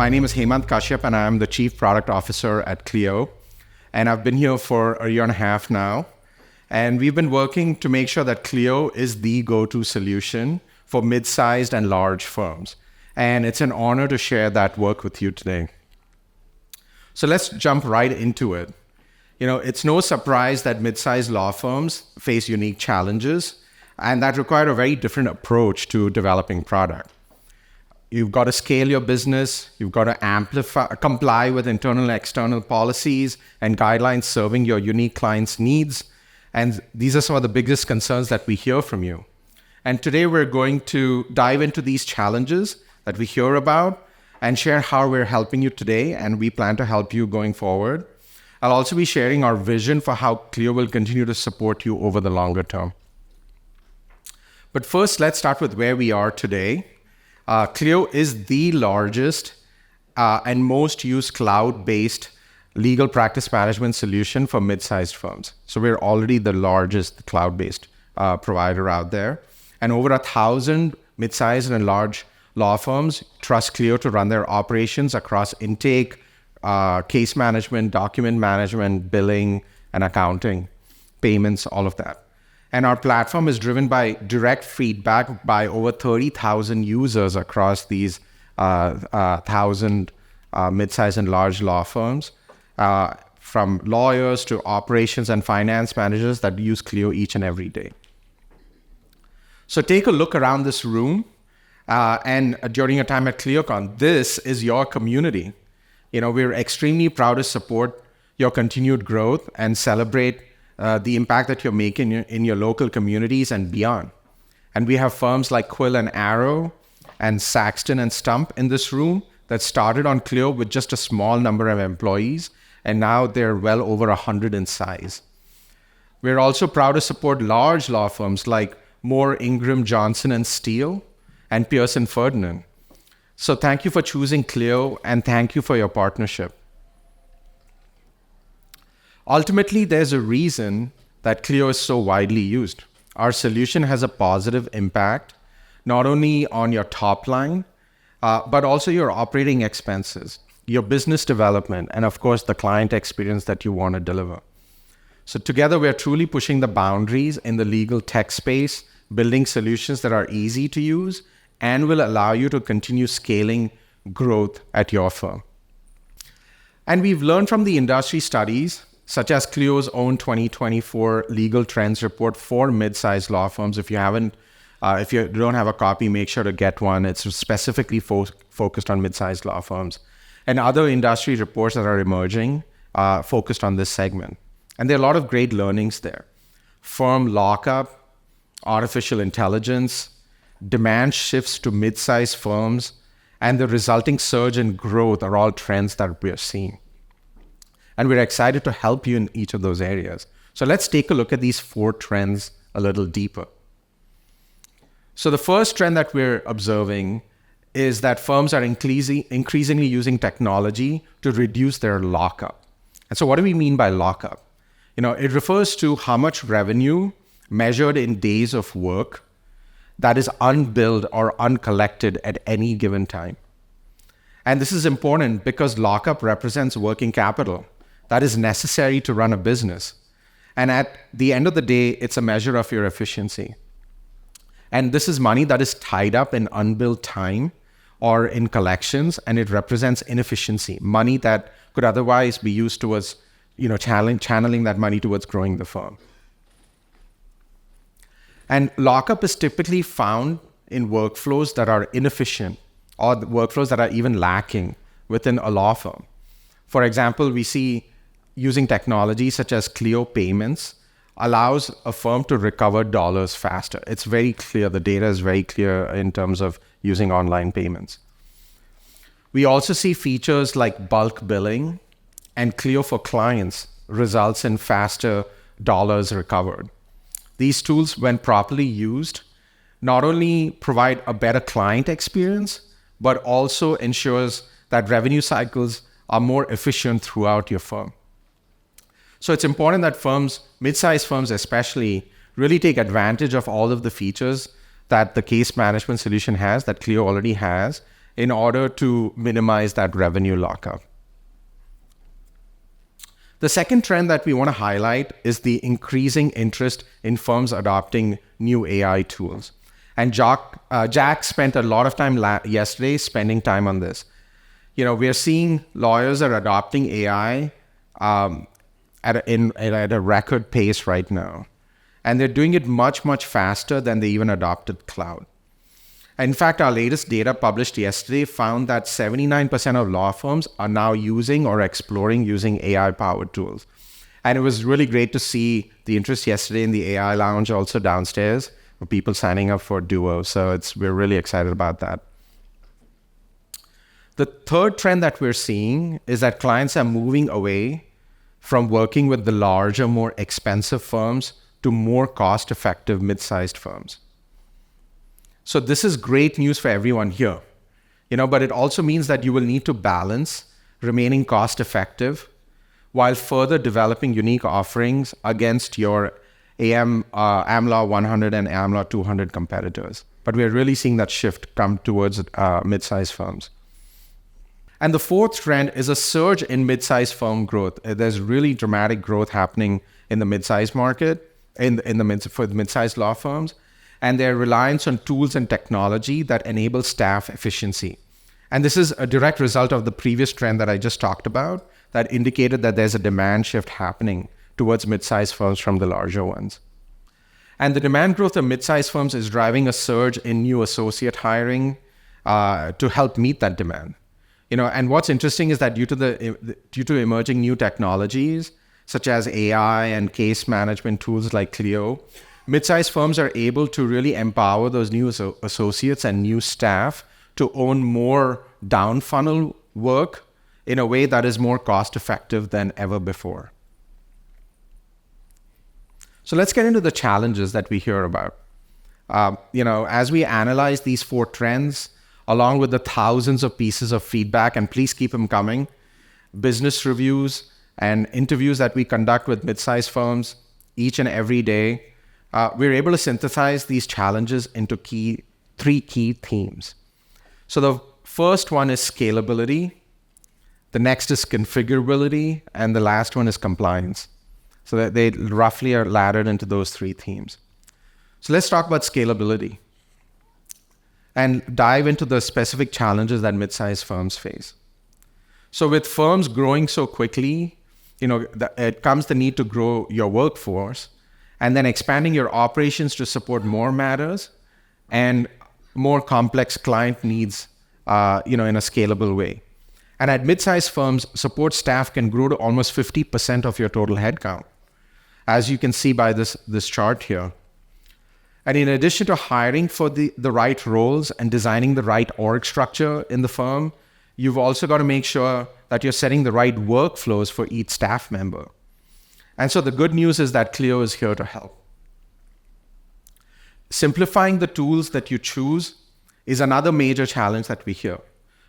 My name is Hemant Kashyap, and I'm the Chief Product Officer at Clio. And I've been here for a year and a half now. And we've been working to make sure that Clio is the go-to solution for mid-sized and large firms. And it's an honor to share that work with you today. So let's jump right into it. It's no surprise that mid-sized law firms face unique challenges, and that require a very different approach to developing product. You've got to scale your business, you've got to comply with internal and external policies and guidelines serving your unique clients' needs. And these are some of the biggest concerns that we hear from you. And today we're going to dive into these challenges that we hear about and share how we're helping you today, and we plan to help you going forward. I'll also be sharing our vision for how Clio will continue to support you over the longer term. But first, let's start with where we are today. Clio is the largest and most used cloud-based legal practice management solution for mid-sized firms. So we're already the largest cloud-based provider out there. And over 1,000 mid-sized and large law firms trust Clio to run their operations across intake, case management, document management, billing, and accounting, payments, all of that. And our platform is driven by direct feedback by over 30,000 users across these 1,000 mid-sized and large law firms, from lawyers to operations and finance managers that use Clio each and every day. So take a look around this room, and during your time at ClioCon, this is your community. We're extremely proud to support your continued growth and celebrate the impact that you're making in your local communities and beyond. And we have firms like Quill and Arrow and Saxton and Stump in this room that started on Clio with just a small number of employees, and now they're well over 100 in size. We're also proud to support large law firms like Moore, Ingram, Johnson and Steele and Pearson Ferdinand. So thank you for choosing Clio, and thank you for your partnership. Ultimately, there's a reason that Clio is so widely used. Our solution has a positive impact, not only on your top line, but also your operating expenses, your business development, and of course, the client experience that you want to deliver. So together, we're truly pushing the boundaries in the legal tech space, building solutions that are easy to use and will allow you to continue scaling growth at your firm. And we've learned from the industry studies, such as Clio's own 2024 Legal Trends Report for mid-sized law firms. If you don't have a copy, make sure to get one. It's specifically focused on mid-sized law firms. And other industry reports that are emerging focused on this segment. And there are a lot of great learnings there. Firm lockup, artificial intelligence, demand shifts to mid-sized firms, and the resulting surge in growth are all trends that we're seeing. And we're excited to help you in each of those areas. So let's take a look at these 4 trends a little deeper. So the first trend that we're observing is that firms are increasingly using technology to reduce their lockup. And so what do we mean by lockup? It refers to how much revenue measured in days of work that is unbilled or uncollected at any given time. And this is important because lockup represents working capital that is necessary to run a business. And at the end of the day, it's a measure of your efficiency. And this is money that is tied up in unbilled time or in collections, and it represents inefficiency, money that could otherwise be used towards, channeling that money towards growing the firm. And lockup is typically found in workflows that are inefficient or the workflows that are even lacking within a law firm. For example, we see using technology such as Clio payments allows a firm to recover dollars faster. It's very clear. The data is very clear in terms of using online payments. We also see features like bulk billing and Clio for clients results in faster dollars recovered. These tools, when properly used, not only provide a better client experience, but also ensures that revenue cycles are more efficient throughout your firm. So it's important that firms, mid-sized firms especially, really take advantage of all of the features that the case management solution has, that Clio already has, in order to minimize that revenue lockup. The second trend that we want to highlight is the increasing interest in firms adopting new AI tools. And Jack spent a lot of time yesterday spending time on this. We are seeing lawyers are adopting AI at a record pace right now. And they're doing it much, much faster than they even adopted cloud. In fact, our latest data published yesterday found that 79% of law firms are now using or exploring using AI-powered tools. And it was really great to see the interest yesterday in the AI lounge also downstairs for people signing up for Duo. So we're really excited about that. The third trend that we're seeing is that clients are moving away from working with the larger, more expensive firms to more cost-effective mid-sized firms. So this is great news for everyone here, but it also means that you will need to balance remaining cost-effective while further developing unique offerings against your AmLaw 100 and AmLaw 200 competitors. But we're really seeing that shift come towards mid-sized firms. And the fourth trend is a surge in mid-sized firm growth. There's really dramatic growth happening in the mid-sized market, for the mid-sized law firms, and their reliance on tools and technology that enable staff efficiency. And this is a direct result of the previous trend that I just talked about that indicated that there's a demand shift happening towards mid-sized firms from the larger ones. And the demand growth of mid-sized firms is driving a surge in new associate hiring to help meet that demand. And what's interesting is that due to emerging new technologies, such as AI and case management tools like Clio, mid-sized firms are able to really empower those new associates and new staff to own more down-funnel work in a way that is more cost-effective than ever before. So let's get into the challenges that we hear about. As we analyze these four trends, along with the thousands of pieces of feedback, and please keep them coming, business reviews and interviews that we conduct with mid-sized firms each and every day, we're able to synthesize these challenges into three key themes. So the first one is scalability, the next is configurability, and the last one is compliance. So that they roughly are laddered into those three themes. So let's talk about scalability and dive into the specific challenges that mid-sized firms face. So with firms growing so quickly, it comes the need to grow your workforce, and then expanding your operations to support more matters and more complex client needs, in a scalable way. And at mid-sized firms, support staff can grow to almost 50% of your total headcount, as you can see by this chart here. And in addition to hiring for the right roles and designing the right org structure in the firm, you've also got to make sure that you're setting the right workflows for each staff member. And so the good news is that Clio is here to help. Simplifying the tools that you choose is another major challenge that we hear.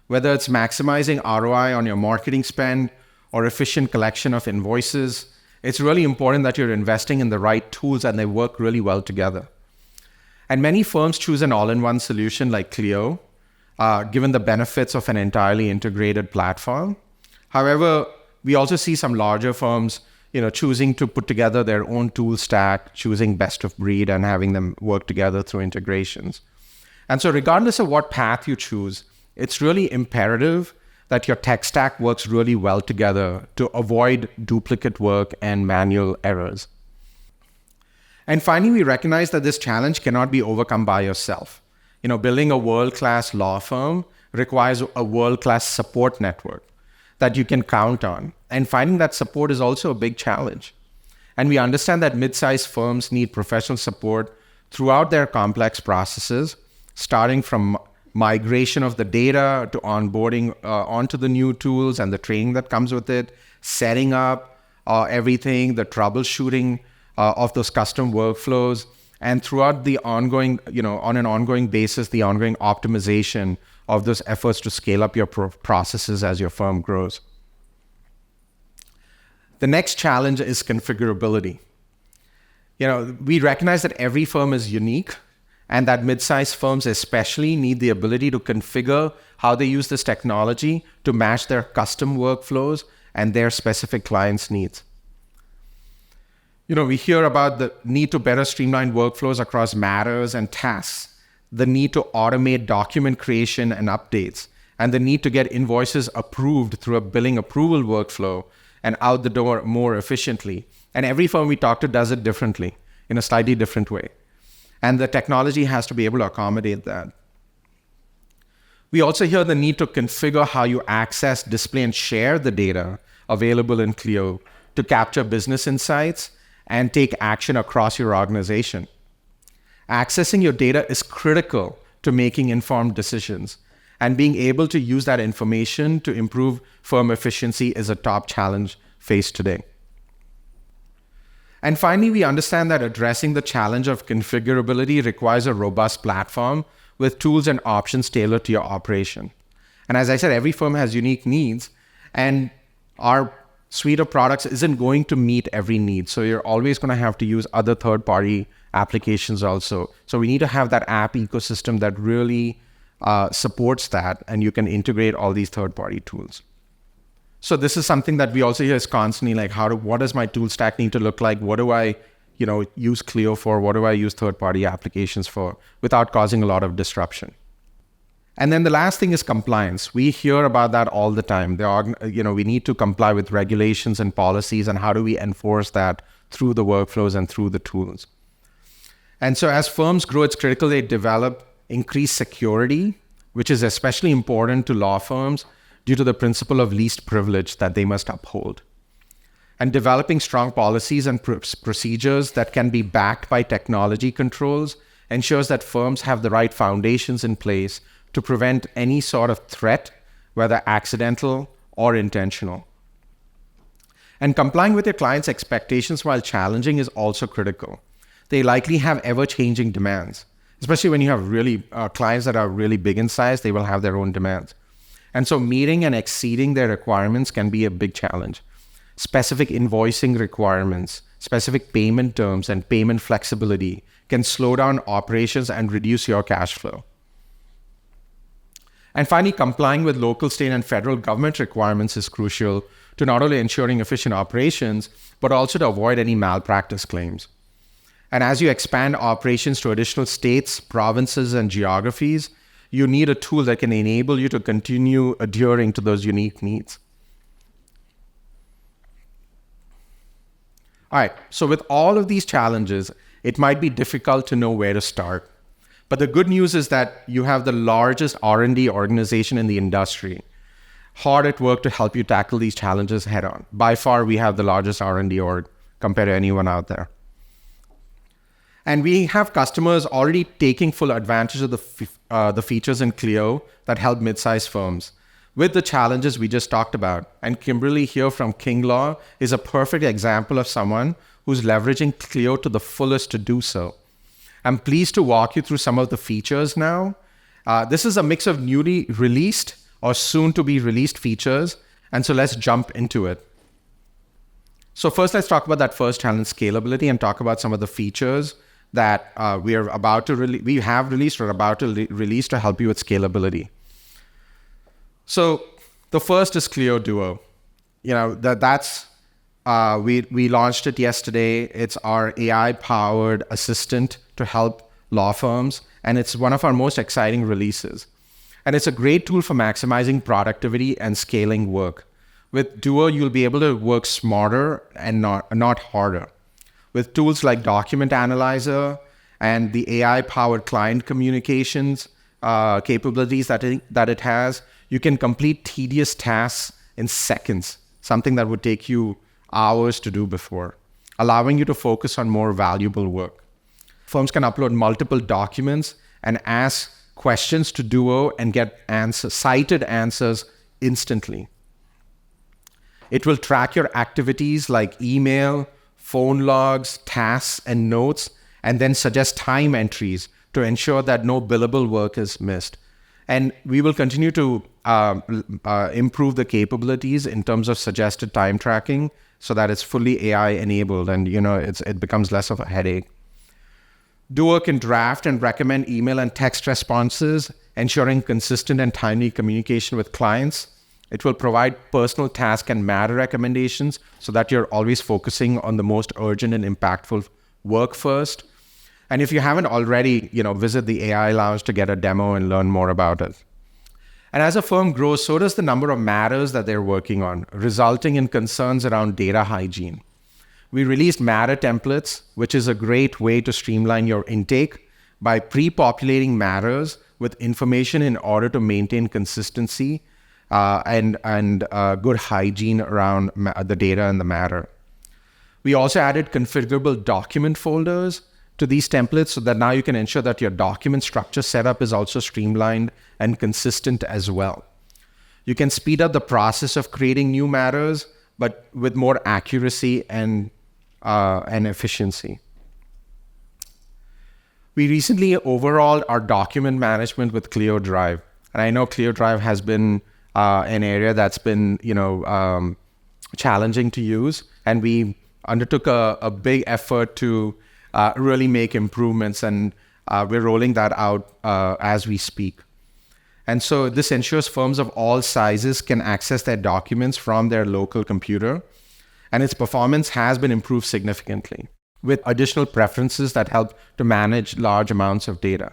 Whether it's maximizing ROI on your marketing spend or efficient collection of invoices, it's really important that you're investing in the right tools and they work really well together. And many firms choose an all-in-one solution like Clio, given the benefits of an entirely integrated platform. However, we also see some larger firms choosing to put together their own tool stack, choosing best of breed and having them work together through integrations. And so regardless of what path you choose, it's really imperative that your tech stack works really well together to avoid duplicate work and manual errors. And finally, we recognize that this challenge cannot be overcome by yourself. Building a world-class law firm requires a world-class support network that you can count on. And finding that support is also a big challenge. And we understand that mid-sized firms need professional support throughout their complex processes, starting from migration of the data to onboarding onto the new tools and the training that comes with it, setting up everything, the troubleshooting of those custom workflows, and throughout the ongoing, on an ongoing basis, the ongoing optimization of those efforts to scale up your processes as your firm grows. The next challenge is configurability. We recognize that every firm is unique and that mid-sized firms especially need the ability to configure how they use this technology to match their custom workflows and their specific clients' needs. We hear about the need to better streamline workflows across matters and tasks, the need to automate document creation and updates, and the need to get invoices approved through a billing approval workflow and out the door more efficiently. And every firm we talk to does it differently, in a slightly different way. And the technology has to be able to accommodate that. We also hear the need to configure how you access, display, and share the data available in Clio to capture business insights and take action across your organization. Accessing your data is critical to making informed decisions, and being able to use that information to improve firm efficiency is a top challenge faced today. And finally, we understand that addressing the challenge of configurability requires a robust platform with tools and options tailored to your operation. And as I said, every firm has unique needs, and our suite of products isn't going to meet every need. So you're always going to have to use other third-party applications also. So we need to have that app ecosystem that really supports that, and you can integrate all these third-party tools. So this is something that we also hear is constantly like, what does my tool stack need to look like? What do I, use Clio for? What do I use third-party applications for without causing a lot of disruption? And then the last thing is compliance. We hear about that all the time. We need to comply with regulations and policies, and how do we enforce that through the workflows and through the tools? And so as firms grow, it's critical they develop increased security, which is especially important to law firms due to the principle of least privilege that they must uphold. And developing strong policies and procedures that can be backed by technology controls ensures that firms have the right foundations in place to prevent any sort of threat, whether accidental or intentional. And complying with your clients' expectations while challenging is also critical. They likely have ever-changing demands, especially when you have really clients that are really big in size. They will have their own demands. And so meeting and exceeding their requirements can be a big challenge. Specific invoicing requirements, specific payment terms, and payment flexibility can slow down operations and reduce your cash flow. And finally, complying with local, state, and federal government requirements is crucial to not only ensuring efficient operations, but also to avoid any malpractice claims. And as you expand operations to additional states, provinces, and geographies, you need a tool that can enable you to continue adhering to those unique needs. All right, so with all of these challenges, it might be difficult to know where to start. But the good news is that you have the largest R&D organization in the industry, hard at work to help you tackle these challenges head on. By far, we have the largest R&D org compared to anyone out there. And we have customers already taking full advantage of the features in Clio that help mid-sized firms with the challenges we just talked about. And Kimberly here from King Law is a perfect example of someone who's leveraging Clio to the fullest to do so. I'm pleased to walk you through some of the features now. This is a mix of newly released or soon to be released features. And so let's jump into it. So first, let's talk about that first challenge, scalability, and talk about some of the features that we have released or about to release to help you with scalability. So the first is Clio Duo. We launched it yesterday. It's our AI-powered assistant to help law firms, and it's one of our most exciting releases. And it's a great tool for maximizing productivity and scaling work. With Duo, you'll be able to work smarter and not harder. With tools like Document Analyzer and the AI-powered client communications capabilities that it has, you can complete tedious tasks in seconds, something that would take you hours to do before, allowing you to focus on more valuable work. Firms can upload multiple documents and ask questions to Duo and get cited answers instantly. It will track your activities like email, phone logs, tasks, and notes, and then suggest time entries to ensure that no billable work is missed. And we will continue to improve the capabilities in terms of suggested time tracking so that it's fully AI enabled and it becomes less of a headache. Duo can draft and recommend email and text responses, ensuring consistent and timely communication with clients. It will provide personal task and matter recommendations so that you're always focusing on the most urgent and impactful work first. And if you haven't already, visit the AI Lounge to get a demo and learn more about it. And as a firm grows, so does the number of matters that they're working on, resulting in concerns around data hygiene. We released matter templates, which is a great way to streamline your intake by pre-populating matters with information in order to maintain consistency and good hygiene around the data and the matter. We also added configurable document folders to these templates so that now you can ensure that your document structure setup is also streamlined and consistent as well. You can speed up the process of creating new matters, but with more accuracy and efficiency. We recently overhauled our document management with Clio Drive. And I know Clio Drive has been an area that's been, challenging to use. And we undertook a big effort to really make improvements, and we're rolling that out as we speak. And so this ensures firms of all sizes can access their documents from their local computer, and its performance has been improved significantly with additional preferences that help to manage large amounts of data.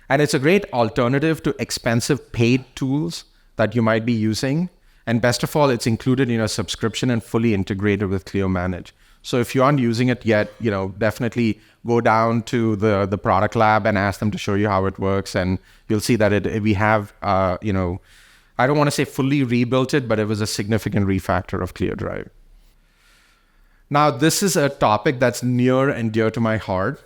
And it's a great alternative to expensive paid tools that you might be using. And best of all, it's included in your subscription and fully integrated with Clio Manage. So if you aren't using it yet, definitely go down to the product lab and ask them to show you how it works. And you'll see that we have, I don't want to say fully rebuilt it, but it was a significant refactor of Clio Drive. Now, this is a topic that's near and dear to my heart.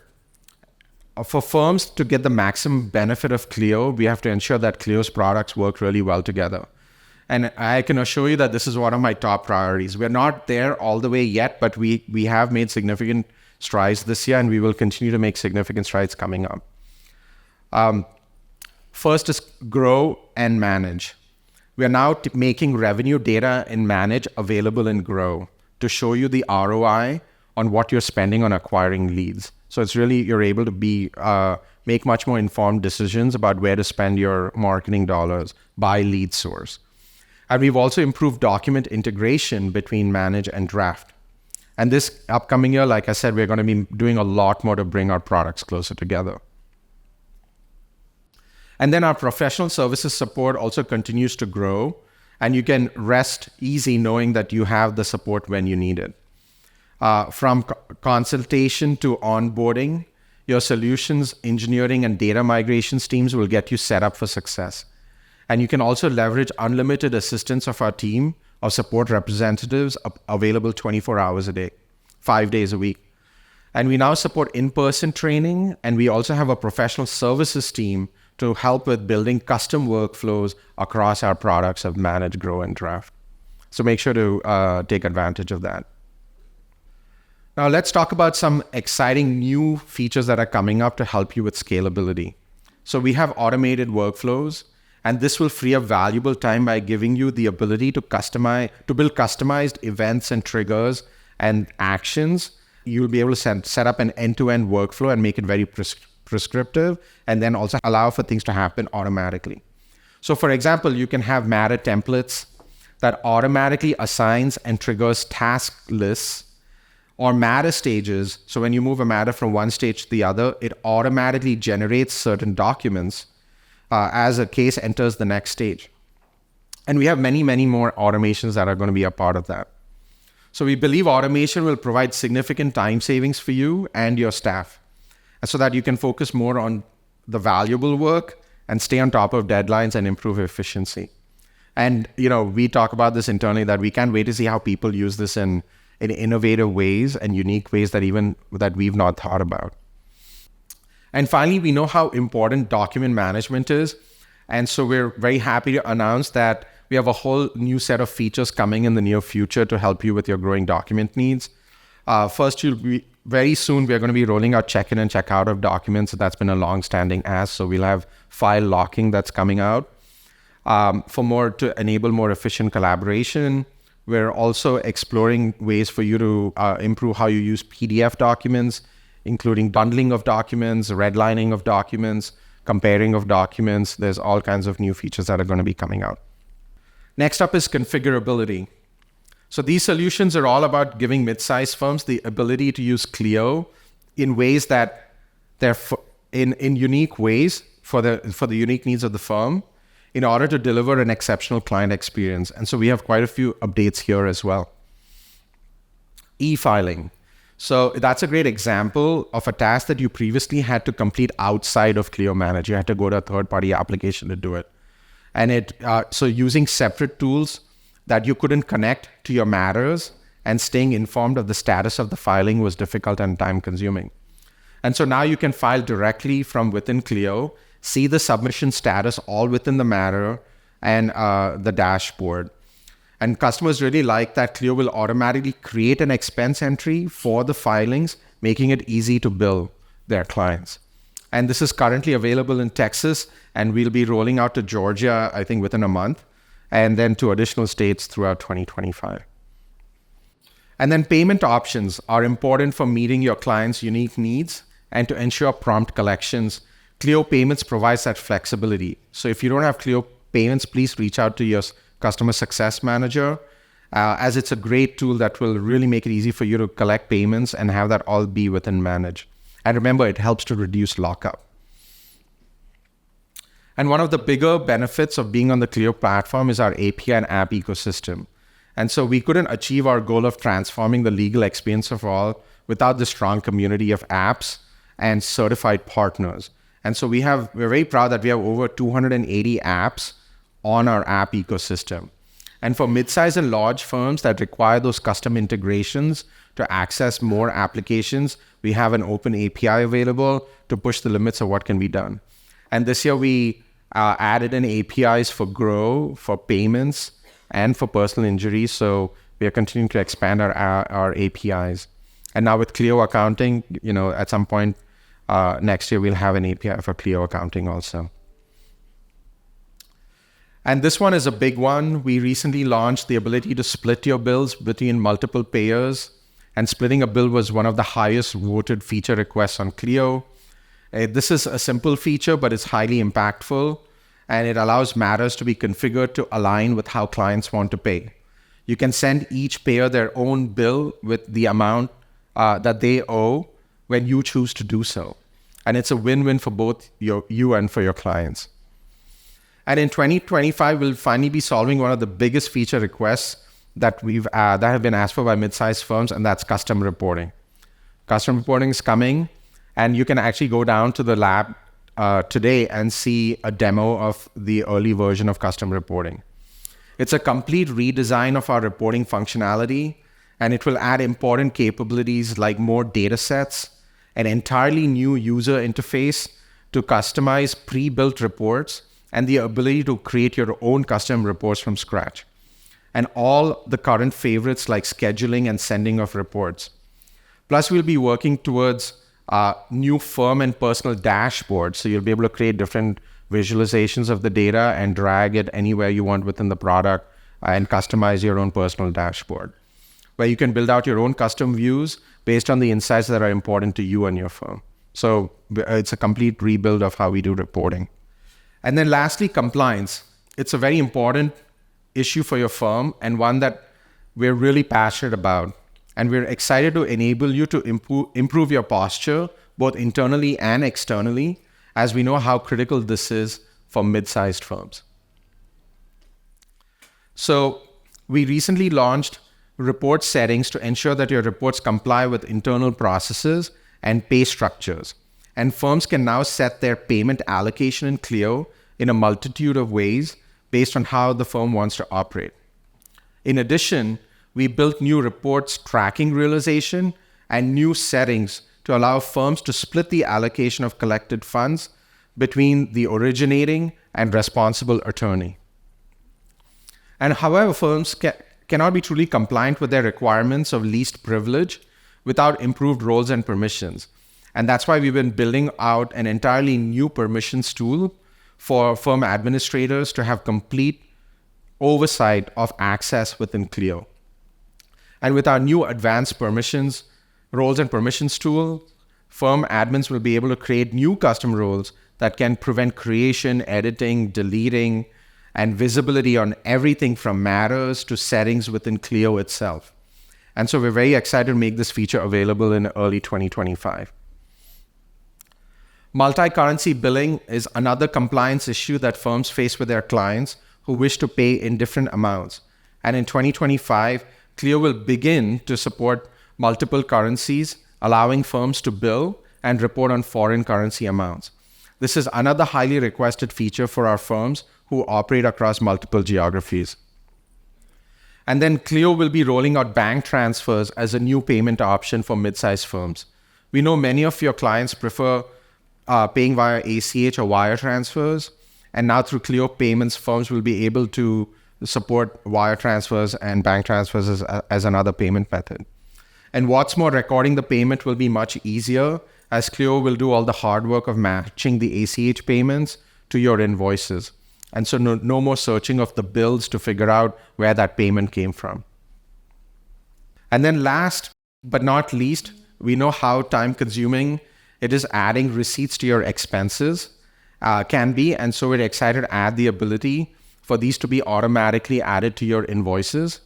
For firms to get the maximum benefit of Clio, we have to ensure that Clio's products work really well together. And I can assure you that this is one of my top priorities. We're not there all the way yet, but we have made significant strides this year, and we will continue to make significant strides coming up. First is grow and manage. We are now making revenue data in Manage available in Grow to show you the ROI on what you're spending on acquiring leads. So it's really, you're able to make much more informed decisions about where to spend your marketing dollars by lead source. And we've also improved document integration between Manage and Draft. And this upcoming year, like I said, we're going to be doing a lot more to bring our products closer together. And then our professional services support also continues to grow, and you can rest easy knowing that you have the support when you need it. From consultation to onboarding, your solutions, engineering, and data migrations teams will get you set up for success. And you can also leverage unlimited assistance of our team of support representatives available 24 hours a day, 5 days a week. And we now support in-person training, and we also have a professional services team to help with building custom workflows across our products of Manage, Grow, and Draft. So make sure to take advantage of that. Now let's talk about some exciting new features that are coming up to help you with scalability. So we have automated workflows, and this will free up valuable time by giving you the ability to build customized events and triggers and actions. You'll be able to set up an end-to-end workflow and make it very prescriptive, and then also allow for things to happen automatically. So for example, you can have matter templates that automatically assigns and triggers task lists, or matter stages. So when you move a matter from one stage to the other, it automatically generates certain documents as a case enters the next stage. And we have many, many more automations that are going to be a part of that. So we believe automation will provide significant time savings for you and your staff, so that you can focus more on the valuable work and stay on top of deadlines and improve efficiency. And we talk about this internally, that we can't wait to see how people use this in innovative ways and unique ways that we've not thought about. And finally, we know how important document management is. And so we're very happy to announce that we have a whole new set of features coming in the near future to help you with your growing document needs. First, very soon, we're going to be rolling out check-in and check-out of documents. That's been a long-standing ask. So we'll have file locking that's coming out. To enable more efficient collaboration. We're also exploring ways for you to improve how you use PDF documents, including bundling of documents, redlining of documents, comparing of documents. There's all kinds of new features that are going to be coming out. Next up is configurability. So these solutions are all about giving mid-sized firms the ability to use Clio in ways that they're in unique ways for the unique needs of the firm in order to deliver an exceptional client experience. And so we have quite a few updates here as well. E-filing. So that's a great example of a task that you previously had to complete outside of Clio Manage. You had to go to a third-party application to do it. And so using separate tools that you couldn't connect to your matters and staying informed of the status of the filing was difficult and time-consuming. And so now you can file directly from within Clio, see the submission status all within the matter and the dashboard. And customers really like that Clio will automatically create an expense entry for the filings, making it easy to bill their clients. And this is currently available in Texas, and we'll be rolling out to Georgia, I think, within a month, and then to additional states throughout 2025. And then payment options are important for meeting your clients' unique needs and to ensure prompt collections. Clio Payments provides that flexibility. So if you don't have Clio Payments, please reach out to your customer success manager, as it's a great tool that will really make it easy for you to collect payments and have that all be within Manage. And remember, it helps to reduce lockup. And one of the bigger benefits of being on the Clio platform is our API and app ecosystem. And so we couldn't achieve our goal of transforming the legal experience of all without the strong community of apps and certified partners. And so we're very proud that we have over 280 apps on our app ecosystem. And for mid-size and large firms that require those custom integrations to access more applications, we have an open API available to push the limits of what can be done. And this year we added in APIs for Grow, for payments, and for personal injury. So we are continuing to expand our APIs. And now with Clio accounting, at some point next year, we'll have an API for Clio accounting also. And this one is a big one. We recently launched the ability to split your bills between multiple payers. And splitting a bill was one of the highest voted feature requests on Clio. This is a simple feature, but it's highly impactful. And it allows matters to be configured to align with how clients want to pay. You can send each payer their own bill with the amount that they owe when you choose to do so. And it's a win-win for both you and for your clients. And in 2025, we'll finally be solving one of the biggest feature requests that have been asked for by mid-sized firms, and that's custom reporting. Custom reporting is coming, and you can actually go down to the lab today and see a demo of the early version of custom reporting. It's a complete redesign of our reporting functionality, and it will add important capabilities like more data sets, an entirely new user interface to customize pre-built reports, and the ability to create your own custom reports from scratch. And all the current favorites like scheduling and sending of reports. Plus, we'll be working towards new firm and personal dashboards. So you'll be able to create different visualizations of the data and drag it anywhere you want within the product and customize your own personal dashboard, where you can build out your own custom views based on the insights that are important to you and your firm. So it's a complete rebuild of how we do reporting. And then lastly, compliance. It's a very important issue for your firm and one that we're really passionate about. And we're excited to enable you to improve your posture, both internally and externally, as we know how critical this is for mid-sized firms. So we recently launched report settings to ensure that your reports comply with internal processes and pay structures. And firms can now set their payment allocation in Clio in a multitude of ways based on how the firm wants to operate. In addition, we built new reports tracking realization and new settings to allow firms to split the allocation of collected funds between the originating and responsible attorney. And however, firms cannot be truly compliant with their requirements of least privilege without improved roles and permissions. And that's why we've been building out an entirely new permissions tool for firm administrators to have complete oversight of access within Clio. And with our new advanced permissions, roles and permissions tool, firm admins will be able to create new custom roles that can prevent creation, editing, deleting, and visibility on everything from matters to settings within Clio itself. And so we're very excited to make this feature available in early 2025. Multi-currency billing is another compliance issue that firms face with their clients who wish to pay in different amounts. And in 2025, Clio will begin to support multiple currencies, allowing firms to bill and report on foreign currency amounts. This is another highly requested feature for our firms who operate across multiple geographies. And then Clio will be rolling out bank transfers as a new payment option for mid-sized firms. We know many of your clients prefer paying via ACH or wire transfers. And now through Clio Payments, firms will be able to support wire transfers and bank transfers as another payment method. And what's more, recording the payment will be much easier as Clio will do all the hard work of matching the ACH payments to your invoices. And so no more searching of the bills to figure out where that payment came from. And then last but not least, we know how time-consuming it is adding receipts to your expenses can be. And so we're excited to add the ability for these to be automatically added to your invoices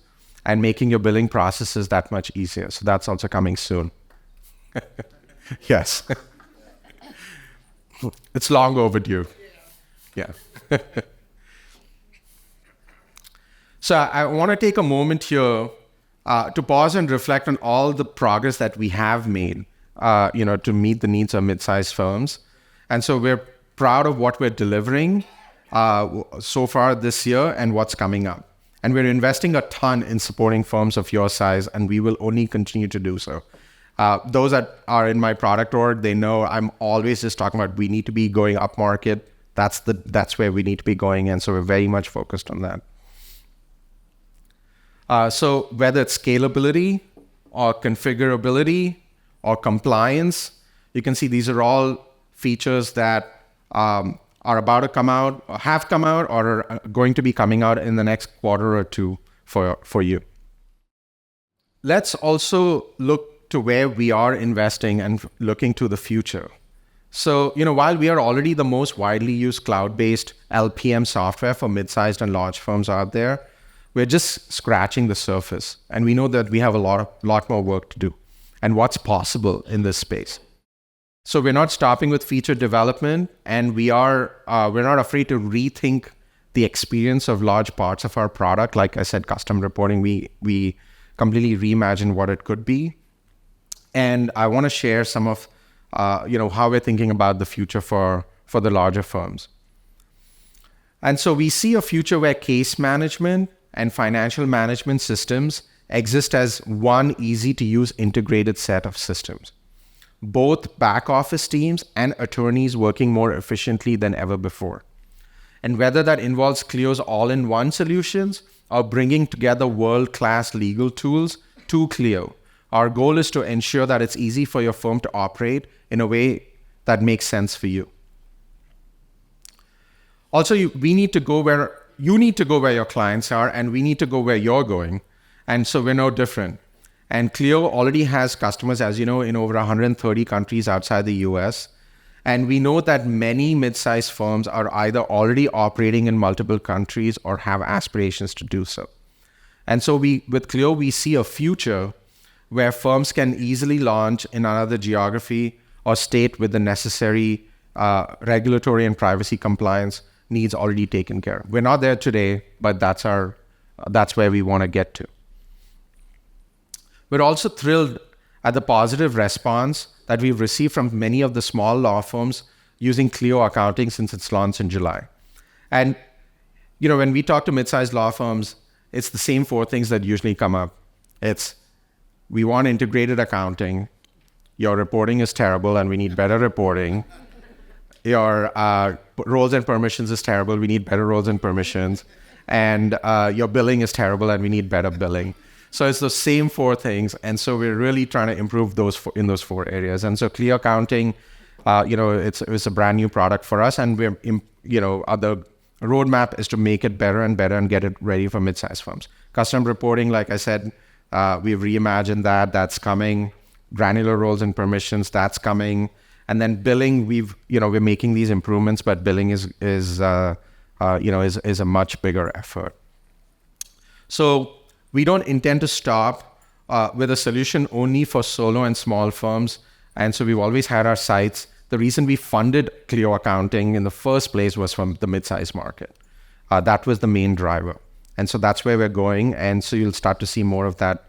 and making your billing processes that much easier. So that's also coming soon. Yes. It's long overdue. Yeah. So I want to take a moment here to pause and reflect on all the progress that we have made, to meet the needs of mid-sized firms. And so we're proud of what we're delivering so far this year and what's coming up. And we're investing a ton in supporting firms of your size, and we will only continue to do so. Those that are in my product org, they know I'm always just talking about we need to be going up market. That's where we need to be going, and so we're very much focused on that. So whether it's scalability or configurability or compliance, you can see these are all features that are about to come out, or have come out, or are going to be coming out in the next quarter or two for you. Let's also look to where we are investing and looking to the future. So, while we are already the most widely used cloud-based LPM software for mid-sized and large firms out there, we're just scratching the surface. And we know that we have a lot more work to do and what's possible in this space. So we're not stopping with feature development, and we're not afraid to rethink the experience of large parts of our product. Like I said, custom reporting, we completely reimagine what it could be. And I want to share some of how we're thinking about the future for the larger firms. And so we see a future where case management and financial management systems exist as one easy-to-use integrated set of systems. Both back office teams and attorneys working more efficiently than ever before. And whether that involves Clio's all-in-one solutions or bringing together world-class legal tools to Clio, our goal is to ensure that it's easy for your firm to operate in a way that makes sense for you. Also, you need to go where your clients are, and we need to go where you're going. And so we're no different. And Clio already has customers, as you know, in over 130 countries outside the US. And we know that many mid-sized firms are either already operating in multiple countries or have aspirations to do so. And so with Clio, we see a future where firms can easily launch in another geography or state with the necessary regulatory and privacy compliance needs already taken care of. We're not there today, but that's where we want to get to. We're also thrilled at the positive response that we've received from many of the small law firms using Clio Accounting since its launch in July. And, when we talk to mid-sized law firms, it's the same four things that usually come up. It's, we want integrated accounting. Your reporting is terrible and we need better reporting. Your roles and permissions is terrible. We need better roles and permissions. And your billing is terrible and we need better billing. So it's the same four things. And so we're really trying to improve in those four areas. And so Clio Accounting, it's a brand new product for us. And the roadmap is to make it better and better and get it ready for mid-sized firms. Custom reporting, like I said, we've reimagined that. That's coming. granular roles and permissions, that's coming. And then billing, we're making these improvements, but billing is a much bigger effort. So we don't intend to stop with a solution only for solo and small firms. And so we've always had our sights. The reason we funded Clio accounting in the first place was from the mid-size market. That was the main driver. And so that's where we're going. And so you'll start to see more of that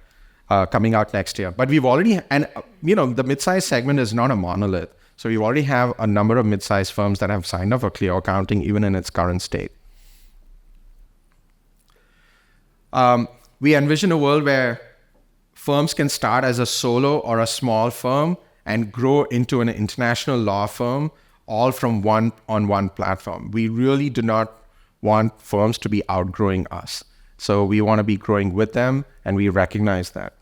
coming out next year. But we've already, the mid-size segment is not a monolith. So you already have a number of mid-size firms that have signed up for Clio accounting, even in its current state. We envision a world where firms can start as a solo or a small firm and grow into an international law firm, all from one platform. We really do not want firms to be outgrowing us. So we want to be growing with them, and we recognize that.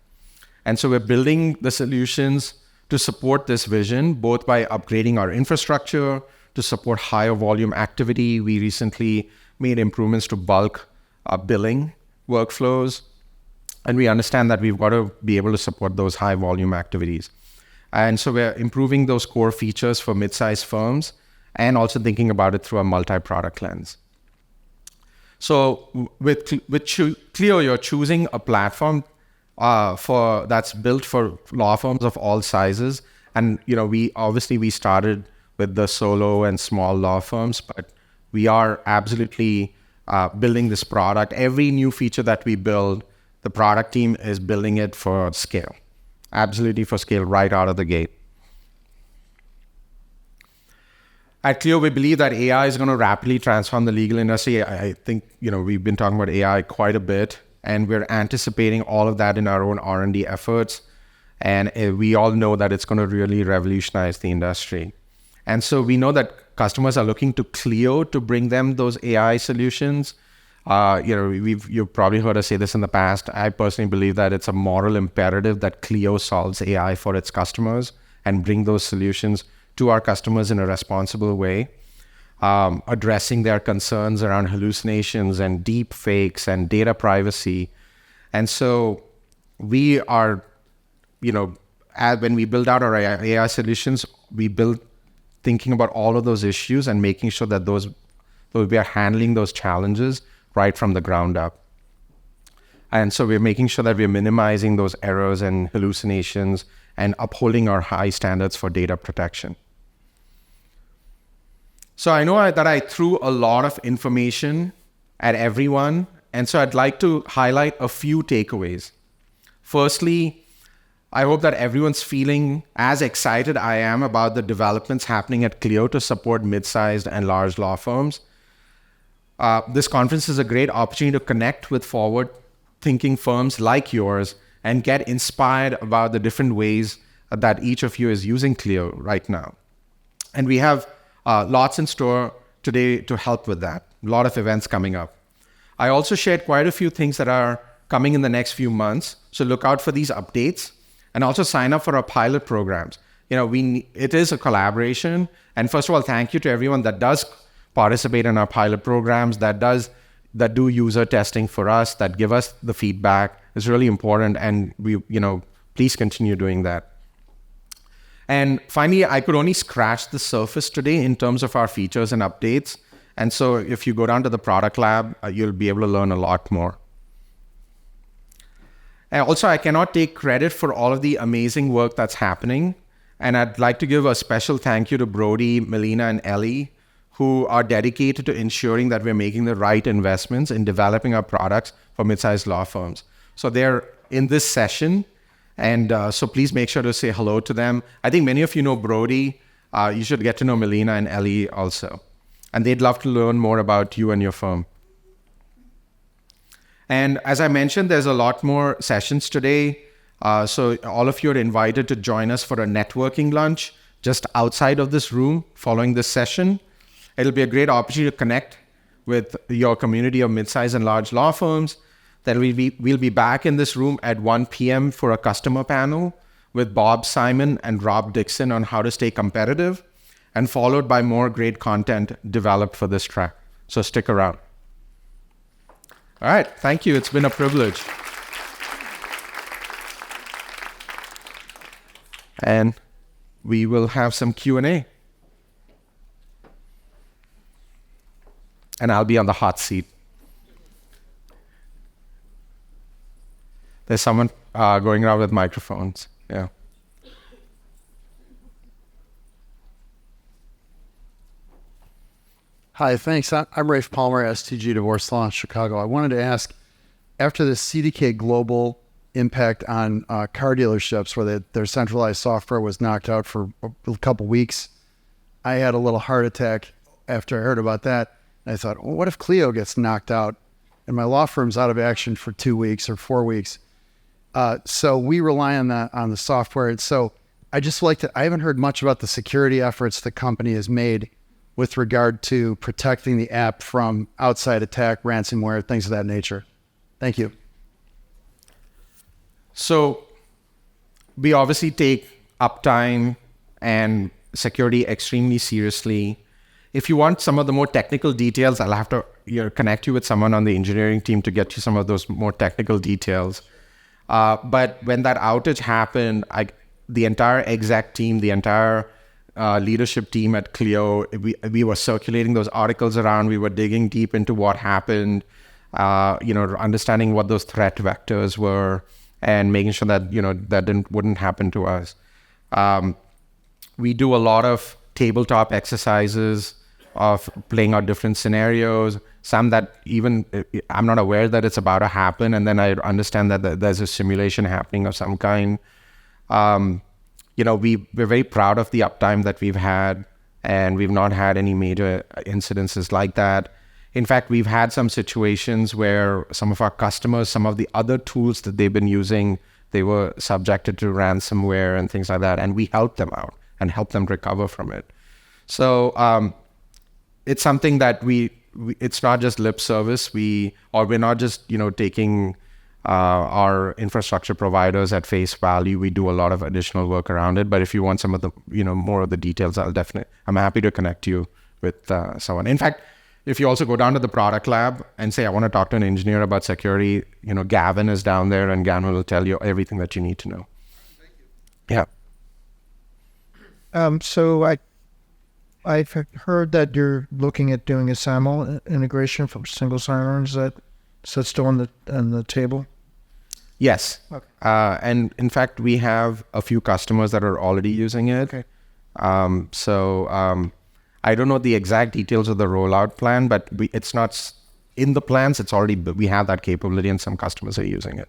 And so we're building the solutions to support this vision, both by upgrading our infrastructure to support higher volume activity. We recently made improvements to bulk billing workflows, and we understand that we've got to be able to support those high volume activities. And so we're improving those core features for mid-sized firms and also thinking about it through a multi-product lens. So with Clio, you're choosing a platform that's built for law firms of all sizes. And we started with the solo and small law firms, but we are absolutely building this product. Every new feature that we build, the product team is building it for scale. Absolutely for scale right out of the gate. At Clio, we believe that AI is going to rapidly transform the legal industry. I think, we've been talking about AI quite a bit, and we're anticipating all of that in our own R&D efforts. And we all know that it's going to really revolutionize the industry. And so we know that customers are looking to Clio to bring them those AI solutions. You've probably heard us say this in the past. I personally believe that it's a moral imperative that Clio solves AI for its customers and bring those solutions to our customers in a responsible way, addressing their concerns around hallucinations and deep fakes and data privacy. And so we are, when we build out our AI solutions, we build thinking about all of those issues and making sure that we are handling those challenges right from the ground up. And so we're making sure that we're minimizing those errors and hallucinations and upholding our high standards for data protection. So I know that I threw a lot of information at everyone, and so I'd like to highlight a few takeaways. Firstly, I hope that everyone's feeling as excited I am about the developments happening at Clio to support mid-sized and large law firms. This conference is a great opportunity to connect with forward-thinking firms like yours and get inspired about the different ways that each of you is using Clio right now. And we have lots in store today to help with that. A lot of events coming up. I also shared quite a few things that are coming in the next few months. So look out for these updates and also sign up for our pilot programs. It is a collaboration. And first of all, thank you to everyone that does participate in our pilot programs, that do user testing for us, that give us the feedback. It's really important. And please continue doing that. And finally, I could only scratch the surface today in terms of our features and updates. And so if you go down to the product lab, you'll be able to learn a lot more. And also, I cannot take credit for all of the amazing work that's happening. And I'd like to give a special thank you to Brody, Melina, and Ellie, who are dedicated to ensuring that we're making the right investments in developing our products for mid-sized law firms. So they're in this session. And so please make sure to say hello to them. I think many of you know Brody. You should get to know Melina and Ellie also. And they'd love to learn more about you and your firm. And as I mentioned, there's a lot more sessions today. So all of you are invited to join us for a networking lunch just outside of this room following this session. It'll be a great opportunity to connect with your community of mid-sized and large law firms. Then we'll be back in this room at 1 p.m. for a customer panel with Bob Simon and Rob Dixon on how to stay competitive, and followed by more great content developed for this track. So stick around. All right, thank you. It's been a privilege. and we will have some Q&A. And I'll be on the hot seat. There's someone going around with microphones. Yeah. Hi, thanks. I'm Rafe Palmer, STG Divorce Law in Chicago. I wanted to ask, after the CDK Global impact on car dealerships where their centralized software was knocked out for a couple weeks, I had a little heart attack after I heard about that. And I thought, well, what if Clio gets knocked out and my law firm's out of action for 2 weeks or 4 weeks? So we rely on the software. And so I haven't heard much about the security efforts the company has made with regard to protecting the app from outside attack, ransomware, things of that nature. Thank you. So we obviously take uptime and security extremely seriously. If you want some of the more technical details, I'll have to connect you with someone on the engineering team to get you some of those more technical details. But when that outage happened, the entire exec team, the entire leadership team at Clio, we were circulating those articles around. We were digging deep into what happened, understanding what those threat vectors were, and making sure that that wouldn't happen to us. We do a lot of tabletop exercises of playing out different scenarios. Some that even I'm not aware that it's about to happen, and then I understand that there's a simulation happening of some kind. We're very proud of the uptime that we've had, and we've not had any major incidences like that. In fact, we've had some situations where some of our customers, some of the other tools that they've been using, they were subjected to ransomware and things like that, and we helped them out and helped them recover from it. So it's something that it's not just lip service. We're not just taking our infrastructure providers at face value. We do a lot of additional work around it. But if you want some of the more of the details, I'm happy to connect you with someone. In fact, if you also go down to the product lab and say, I want to talk to an engineer about security, Gavin is down there, and Gavin will tell you everything that you need to know. Thank you. Yeah. So I've heard that you're looking at doing a SAML integration for single sign-on. Is that still on the table? Yes. Okay. And in fact, we have a few customers that are already using it. Okay. I don't know the exact details of the rollout plan, but it's not in the plans. We have that capability, and some customers are using it.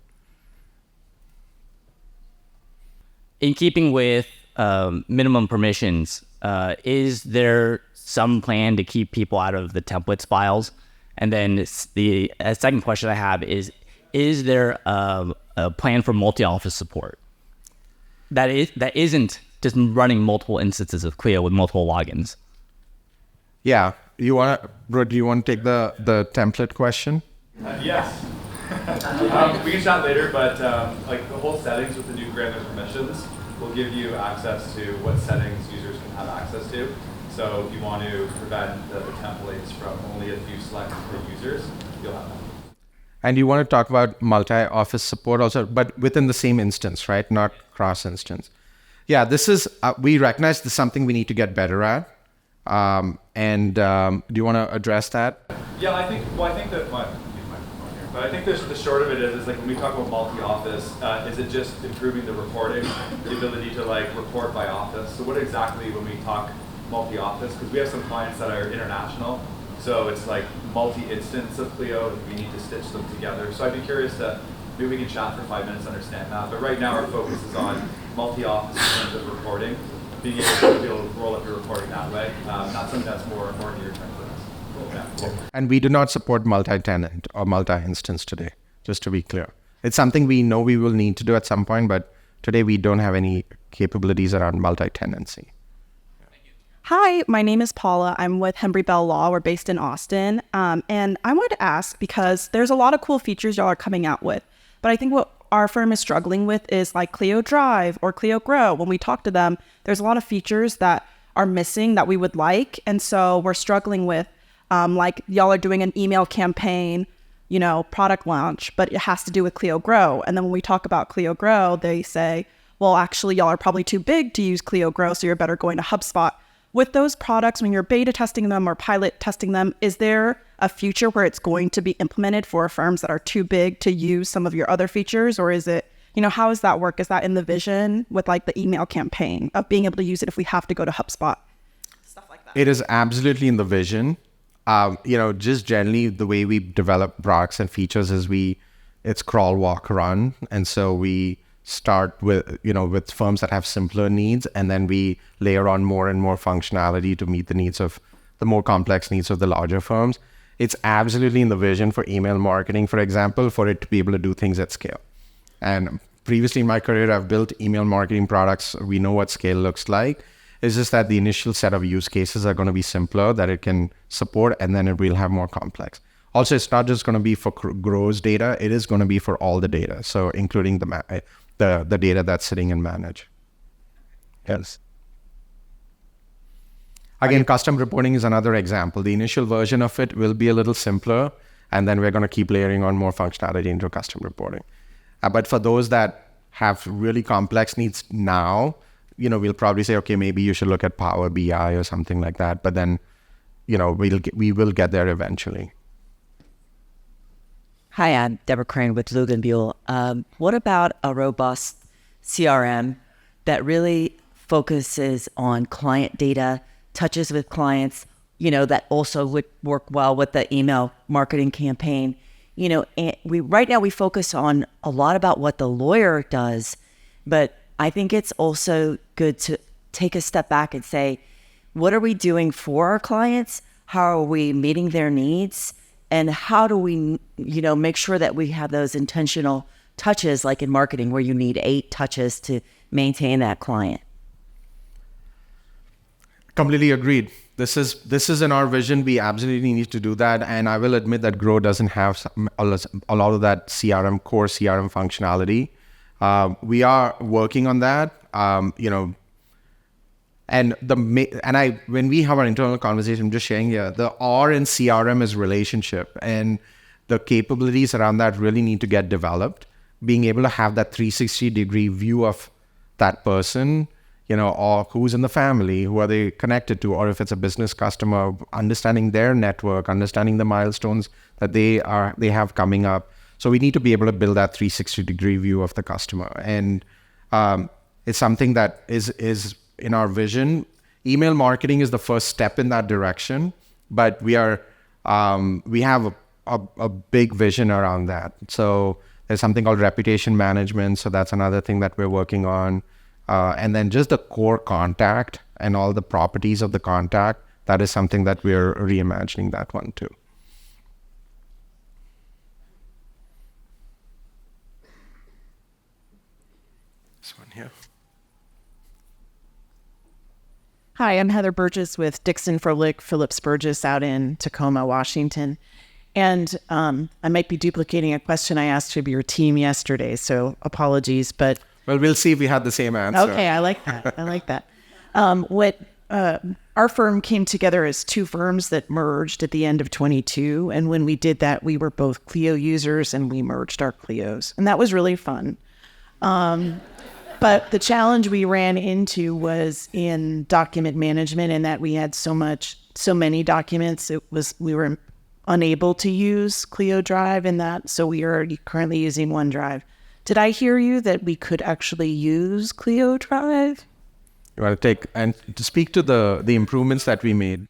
In keeping with minimum permissions, is there some plan to keep people out of the templates files? And then the second question I have is there a plan for multi-office support that isn't just running multiple instances of Clio with multiple logins? Yeah. Do you want to take the template question? Yes. We can chat later, but the whole settings with the new grant of permissions will give you access to what settings users can have access to. So if you want to prevent the templates from only a few select users, you'll have that. And you want to talk about multi-office support also, but within the same instance, right? Not cross-instance. Yeah, this is, we recognize this is something we need to get better at. Do you want to address that? Yeah, I think the short of it is when we talk about multi-office, is it just improving the reporting, the ability to report by office? So what exactly when we talk multi-office, because we have some clients that are international, so it's multi-instance of Clio, and we need to stitch them together. So I'd be curious maybe we can chat for 5 minutes to understand that. But right now our focus is on multi-office in terms of reporting, being able to roll up your reporting that way, not something that's more near term for us. Yeah, cool. And we do not support multi-tenant or multi-instance today, just to be clear. It's something we know we will need to do at some point, but today we don't have any capabilities around multi-tenancy. Hi, my name is Paula. I'm with Hembry Bell Law. We're based in Austin. And I wanted to ask, because there's a lot of cool features y'all are coming out with, but I think what our firm is struggling with is Clio Drive or Clio Grow. When we talk to them, there's a lot of features that are missing that we would like. And so we're struggling with, y'all are doing an email campaign, product launch, but it has to do with Clio Grow. And then when we talk about Clio Grow, they say, well, actually, y'all are probably too big to use Clio Grow, so you're better going to HubSpot. With those products, when you're beta testing them or pilot testing them, is there a future where it's going to be implemented for firms that are too big to use some of your other features? Or is it, how does that work? Is that in the vision with like the email campaign of being able to use it if we have to go to HubSpot? Stuff like that. It is absolutely in the vision. Just generally the way we develop products and features is it's crawl, walk, run. And so we start with firms that have simpler needs, and then we layer on more and more functionality to meet the needs of the more complex needs of the larger firms. It's absolutely in the vision for email marketing, for example, for it to be able to do things at scale. And previously in my career, I've built email marketing products. We know what scale looks like. It's just that the initial set of use cases are going to be simpler that it can support, and then it will have more complex. Also, it's not just going to be for Grow's data. It is going to be for all the data. So including the data that's sitting in Manage. Yes. Again, custom reporting is another example. The initial version of it will be a little simpler, and then we're going to keep layering on more functionality into custom reporting. But for those that have really complex needs now, we'll probably say, okay, maybe you should look at Power BI or something like that. But then, we will get there eventually. Hi, I'm Deborah Crane with Lugan Buell. What about a robust CRM that really focuses on client data, touches with clients, that also would work well with the email marketing campaign? And right now we focus on a lot about what the lawyer does, but I think it's also good to take a step back and say, what are we doing for our clients? How are we meeting their needs? And how do we, make sure that we have those intentional touches, like in marketing, where you need 8 touches to maintain that client? Completely agreed. This is in our vision. We absolutely need to do that. And I will admit that Grow doesn't have a lot of that core CRM functionality. We are working on that. When we have our internal conversation, I'm just sharing here, the R in CRM is relationship, and the capabilities around that really need to get developed. Being able to have that 360-degree view of that person, or who's in the family, who are they connected to, or if it's a business customer, understanding their network, understanding the milestones that they have coming up. So we need to be able to build that 360-degree view of the customer. And it's something that is in our vision. Email marketing is the first step in that direction, but we have a big vision around that. So there's something called reputation management. So that's another thing that we're working on. And then just the core contact and all the properties of the contact, that is something that we're reimagining that one too. This one here. Hi, I'm Heather Burgess with Dixon Froelich Phillips Burgess out in Tacoma, Washington. And I might be duplicating a question I asked of your team yesterday, so apologies, but... Well, we'll see if we had the same answer. Okay, I like that. Our firm came together as 2 firms that merged at the end of 22. And when we did that, we were both Clio users and we merged our Clios. And that was really fun. But the challenge we ran into was in document management, and that we had so many documents. We were unable to use Clio Drive in that. So we are currently using OneDrive. Did I hear you that we could actually use Clio Drive? You want to speak to the improvements that we made?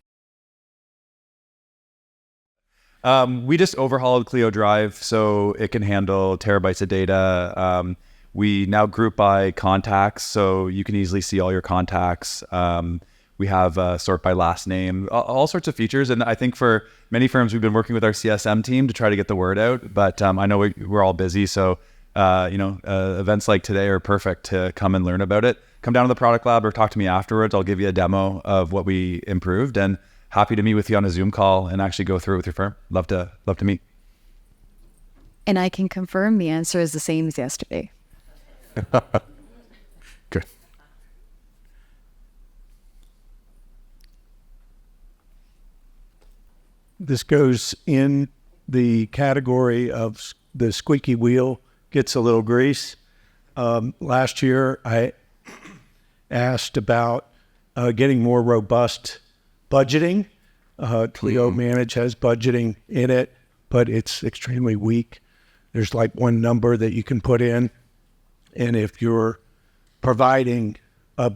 We just overhauled Clio Drive so it can handle terabytes of data. We now group by contacts, so you can easily see all your contacts. We have sort by last name, all sorts of features. And I think for many firms, we've been working with our CSM team to try to get the word out. But I know we're all busy, so events like today are perfect to come and learn about it. Come down to the product lab or talk to me afterwards. I'll give you a demo of what we improved, and happy to meet with you on a Zoom call and actually go through it with your firm. Love to meet. And I can confirm the answer is the same as yesterday. Good. This goes in the category of the squeaky wheel gets a little grease. Last year, I asked about getting more robust budgeting. Clio Manage has budgeting in it, but it's extremely weak. There's like one number that you can put in, and if you're providing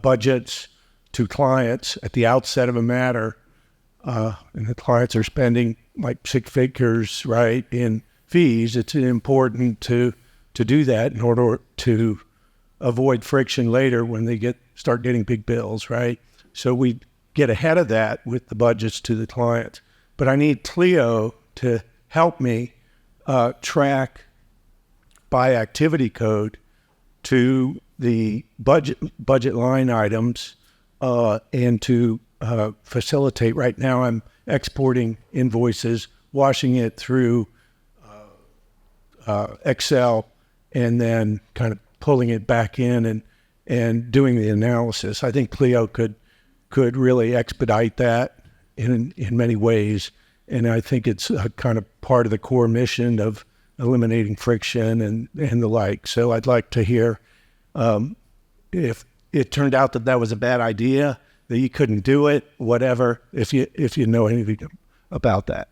budgets to clients at the outset of a matter, and the clients are spending like six figures, right, in fees, it's important to do that in order to avoid friction later when they start getting big bills, right? So we get ahead of that with the budgets to the clients. But I need Clio to help me track by activity code to the budget line items and to facilitate. Right now I'm exporting invoices, washing it through Excel, and then kind of pulling it back in and doing the analysis. I think Clio could really expedite that in many ways, and I think it's kind of part of the core mission of eliminating friction and the like. So I'd like to hear if it turned out that was a bad idea, that you couldn't do it, whatever, if you know anything about that.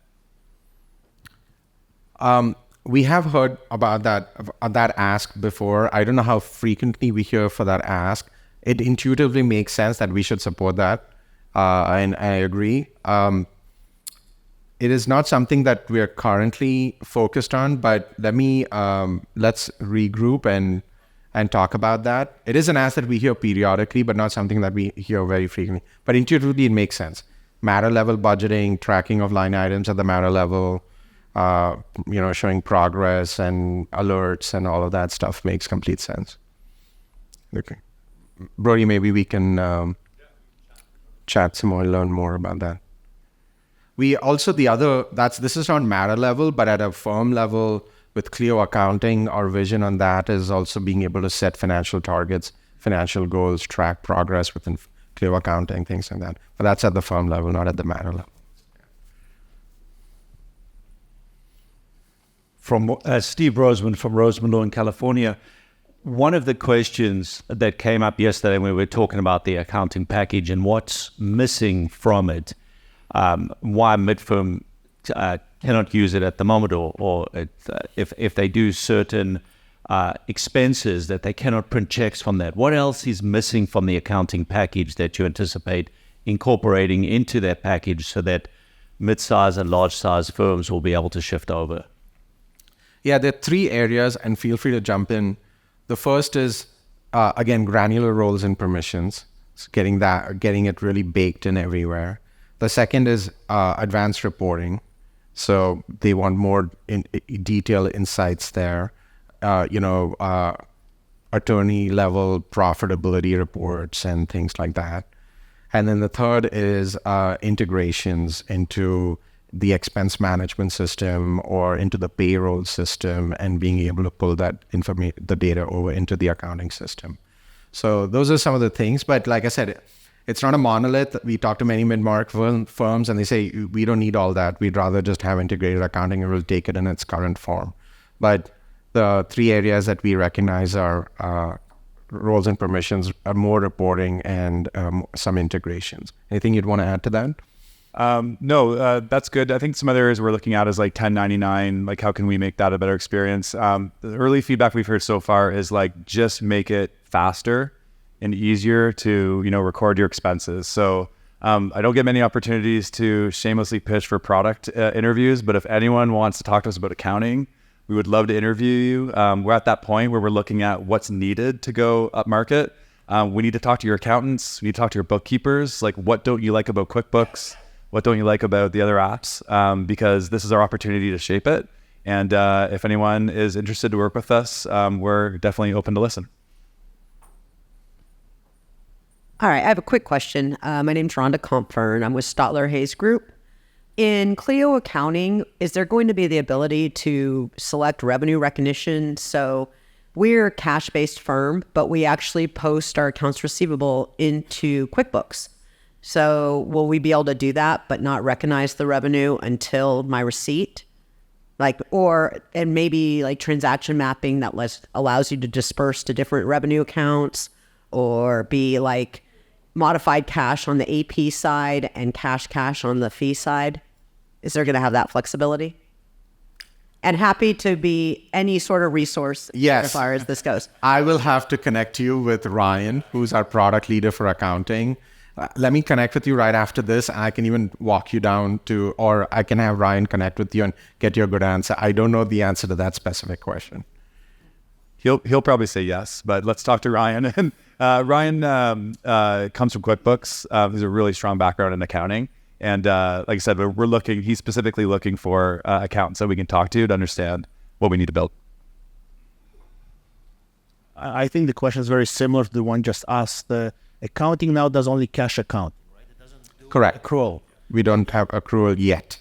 We have heard about that ask before. I don't know how frequently we hear for that ask. It intuitively makes sense that we should support that, and I agree. It is not something that we are currently focused on, but let's regroup and talk about that. It is an ask that we hear periodically, but not something that we hear very frequently. But intuitively, it makes sense. Matter level budgeting, tracking of line items at the matter level, showing progress and alerts and all of that stuff makes complete sense. Okay. Brody, maybe we can chat some more, learn more about that. We also, this is not matter level, but at a firm level with Clio accounting, our vision on that is also being able to set financial targets, financial goals, track progress within Clio accounting, things like that. But that's at the firm level, not at the matter level. From Steve Roseman from Roseman Law in California. One of the questions that came up yesterday when we were talking about the accounting package and what's missing from it, why midfirm cannot use it at the moment, or if they do certain expenses that they cannot print checks from that. What else is missing from the accounting package that you anticipate incorporating into that package so that mid-size and large-size firms will be able to shift over? Yeah, there are three areas, and feel free to jump in. The first is, again, granular roles and permissions. So getting it really baked in everywhere. The second is advanced reporting. So they want more detailed insights there. Attorney level profitability reports and things like that. And then the third is integrations into the expense management system or into the payroll system, and being able to pull that the data over into the accounting system. So those are some of the things. But like I said, it's not a monolith. We talk to many mid-market firms and they say, we don't need all that. We'd rather just have integrated accounting and we'll take it in its current form. But the three areas that we recognize are roles and permissions, more reporting, and some integrations. Anything you'd want to add to that? No, that's good. I think some other areas we're looking at is like 1099, like how can we make that a better experience? The early feedback we've heard so far is like, just make it faster and easier to, record your expenses. So I don't get many opportunities to shamelessly pitch for product interviews, but if anyone wants to talk to us about accounting, we would love to interview you. We're at that point where we're looking at what's needed to go up market. We need to talk to your accountants. We need to talk to your bookkeepers. Like, what don't you like about QuickBooks? What don't you like about the other apps? Because this is our opportunity to shape it. And if anyone is interested to work with us, we're definitely open to listen. All right, I have a quick question. My name's Rhonda Compfern. I'm with Stotler Hayes Group. In Clio accounting, is there going to be the ability to select revenue recognition? So we're a cash-based firm, but we actually post our accounts receivable into QuickBooks. So will we be able to do that, but not recognize the revenue until my receipt? and maybe like transaction mapping that allows you to disperse to different revenue accounts, or be like modified cash on the AP side and cash on the fee side? Is there going to have that flexibility? And happy to be any sort of resource as far as this goes. I will have to connect you with Ryan, who's our product leader for accounting. Let me connect with you right after this. I can even walk you down to, or I can have Ryan connect with you and get your good answer. I don't know the answer to that specific question. He'll probably say yes, but let's talk to Ryan. And Ryan comes from QuickBooks. He has a really strong background in accounting. And like I said, he's specifically looking for accountants that we can talk to understand what we need to build. I think the question is very similar to the one just asked. The accounting now does only cash account, right? It doesn't do Correct. accrual. We don't have accrual yet.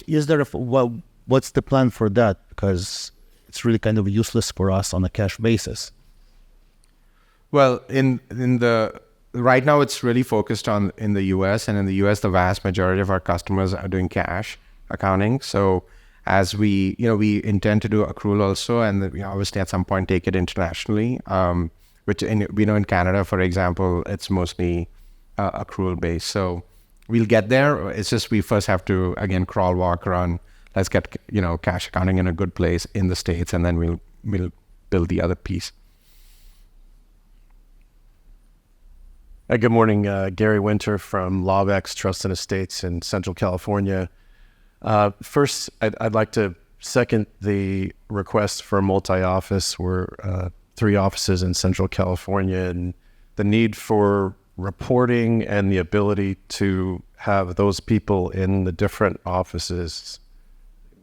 Is there what's the plan for that? Because it's really kind of useless for us on a cash basis. Well, right now it's really focused on in the US, and in the US the vast majority of our customers are doing cash accounting. So as we intend to do accrual also, and we obviously at some point take it internationally, which we know in Canada, for example, it's mostly accrual based. So we'll get there. It's just we first have to, again, crawl, walk, run. Let's get cash accounting in a good place in the States, and then we'll build the other piece. Good morning, Gary Winter from LawVex Trust and Estates in Central California. First, I'd like to second the request for multi-office. We're 3 offices in Central California, and the need for reporting and the ability to have those people in the different offices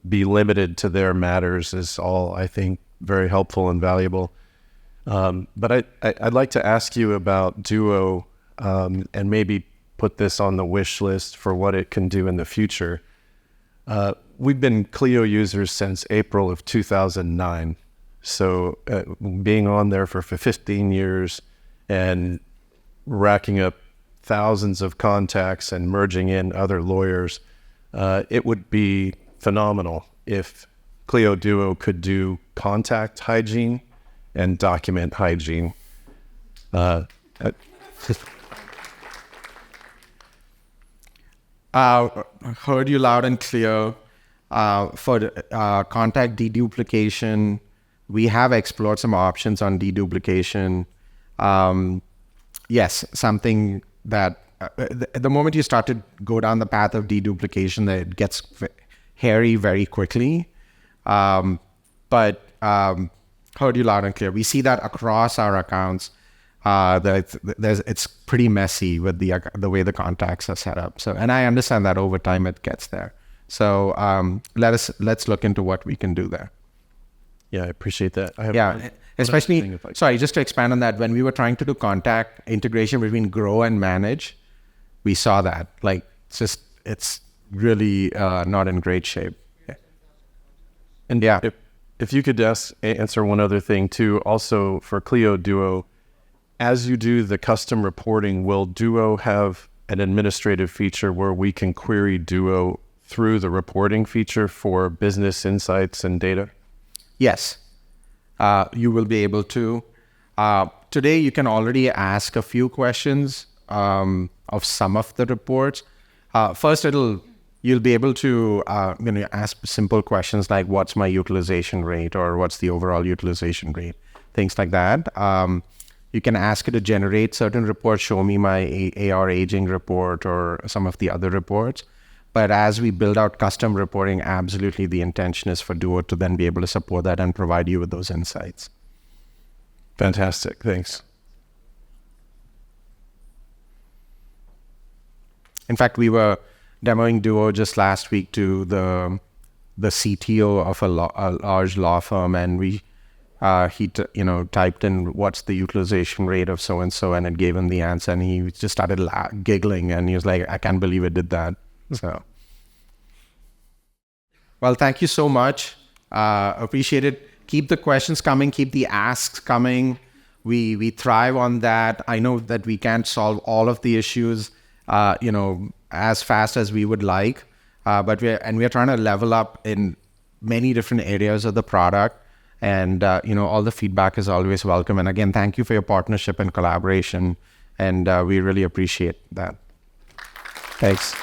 be limited to their matters is all, I think, very helpful and valuable. But I'd like to ask you about Duo, and maybe put this on the wish list for what it can do in the future. We've been Clio users since April of 2009. So being on there for 15 years and racking up thousands of contacts and merging in other lawyers, it would be phenomenal if Clio Duo could do contact hygiene and document hygiene. Heard you loud and clear. For contact deduplication, we have explored some options on deduplication. Yes, something that the moment you start to go down the path of deduplication, that it gets hairy very quickly. But heard you loud and clear. We see that across our accounts. It's pretty messy with the way the contacts are set up. So, and I understand that over time it gets there. So let's look into what we can do there. Yeah, I appreciate that. Especially, sorry, just to expand on that, when we were trying to do contact integration between grow and manage, we saw that it's really not in great shape. And if you could answer one other thing too, also for Clio Duo, as you do the custom reporting, will Duo have an administrative feature where we can query Duo through the reporting feature for business insights and data? Yes, you will be able to. Today, you can already ask a few questions of some of the reports. First, you'll be able to ask simple questions like, what's my utilization rate, or what's the overall utilization rate, things like that. You can ask it to generate certain reports, show me my AR aging report or some of the other reports. But as we build out custom reporting, absolutely the intention is for Duo to then be able to support that and provide you with those insights. Fantastic. Thanks. In fact, we were demoing Duo just last week to the CTO of a large law firm, and he typed in what's the utilization rate of so and so, and it gave him the answer, and he just started giggling, and he was like, "I can't believe it did that." So, well, thank you so much. Appreciate it. Keep the questions coming. Keep the asks coming. We thrive on that. I know that we can't solve all of the issues, as fast as we would like, but we're trying to level up in many different areas of the product. And, all the feedback is always welcome. And again, thank you for your partnership and collaboration. And we really appreciate that. Thanks.